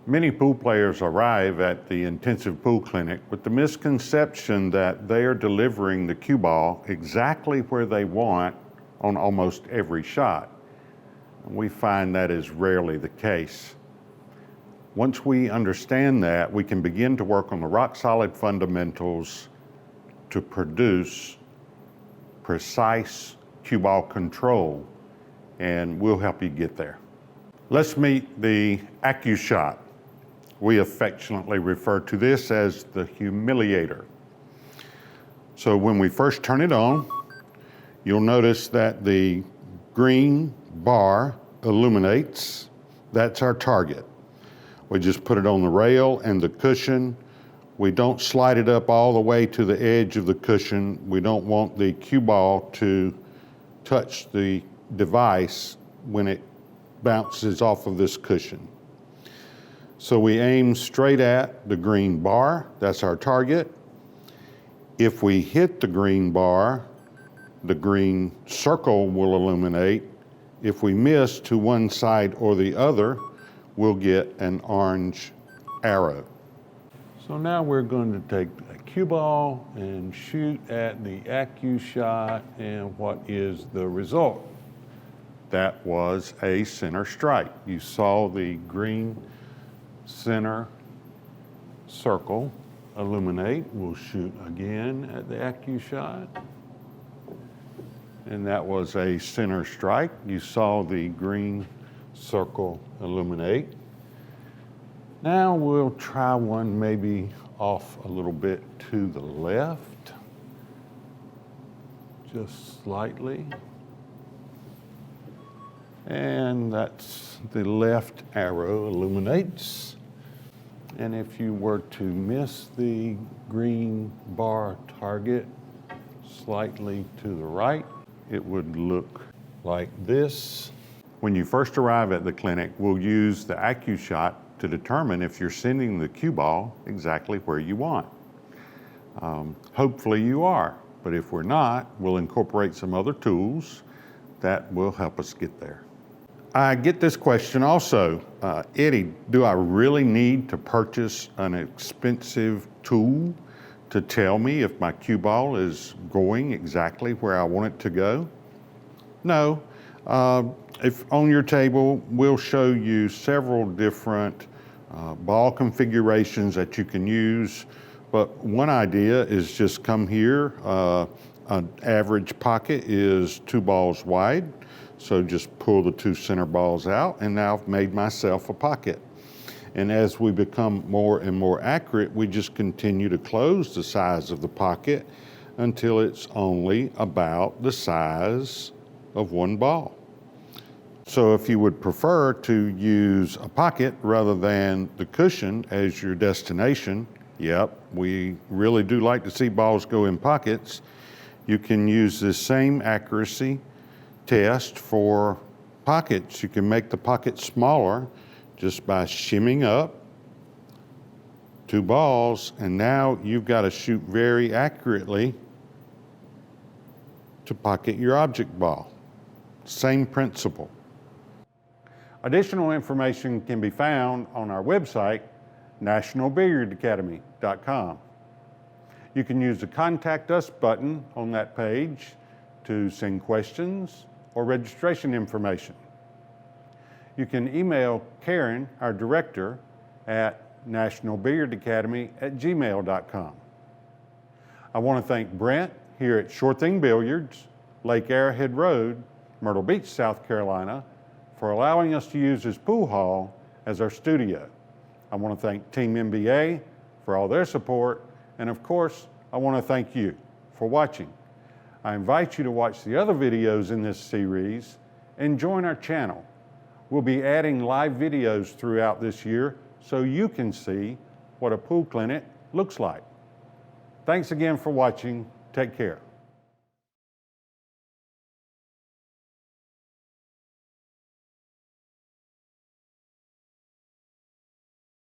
Many pool players arrive at the intensive pool clinic with the misconception that they are delivering the cue ball exactly where they want on almost every shot. We find that is rarely the case. Once we understand that, we can begin to work on the rock-solid fundamentals to produce precise cue ball control, and we'll help you get there. Let's meet the AcCueShot. We affectionately refer to this as the humiliator. So when we first turn it on, you'll notice that the green bar illuminates. That's our target. We just put it on the rail and the cushion. We don't slide it up all the way to the edge of the cushion. We don't want the cue ball to touch the device when it bounces off of this cushion. So we aim straight at the green bar. That's our target. If we hit the green bar, the green circle will illuminate. If we miss to one side or the other, we'll get an orange arrow. So now we're going to take a cue ball and shoot at the AcCueShot, and what is the result? That was a center strike. You saw the green center circle illuminate. We'll shoot again at the AcCueShot. And that was a center strike. You saw the green circle illuminate. Now we'll try one maybe off a little bit to the left, just slightly. And that's the left arrow illuminates. And if you were to miss the green bar target slightly to the right, it would look like this. When you first arrive at the clinic, we'll use the AcCueShot to determine if you're sending the cue ball exactly where you want. Hopefully you are, but if we're not, we'll incorporate some other tools that will help us get there. I get this question also, Eddie, do I really need to purchase an expensive tool to tell me if my cue ball is going exactly where I want it to go? No. If on your table, we'll show you several different ball configurations that you can use, but one idea is just come here. An average pocket is 2 balls wide. So just pull the 2 center balls out, and now I've made myself a pocket. And as we become more and more accurate, we just continue to close the size of the pocket until it's only about the size of 1 ball. So if you would prefer to use a pocket rather than the cushion as your destination, yep, we really do like to see balls go in pockets, you can use this same accuracy test for pockets. You can make the pocket smaller just by shimming up 2 balls, and now you've got to shoot very accurately to pocket your object ball. Same principle. Additional information can be found on our website, nationalbilliardacademy.com. You can use the Contact Us button on that page to send questions or registration information. You can email Karen, our director, at nationalbilliardacademy@gmail.com. I want to thank Brent here at Sure Thing Billiards, Lake Arrowhead Road, Myrtle Beach, South Carolina, for allowing us to use this pool hall as our studio. I want to thank Team NBA for all their support, and of course, I want to thank you for watching. I invite you to watch the other videos in this series and join our channel. We'll be adding live videos throughout this year so you can see what a pool clinic looks like. Thanks again for watching. Take care.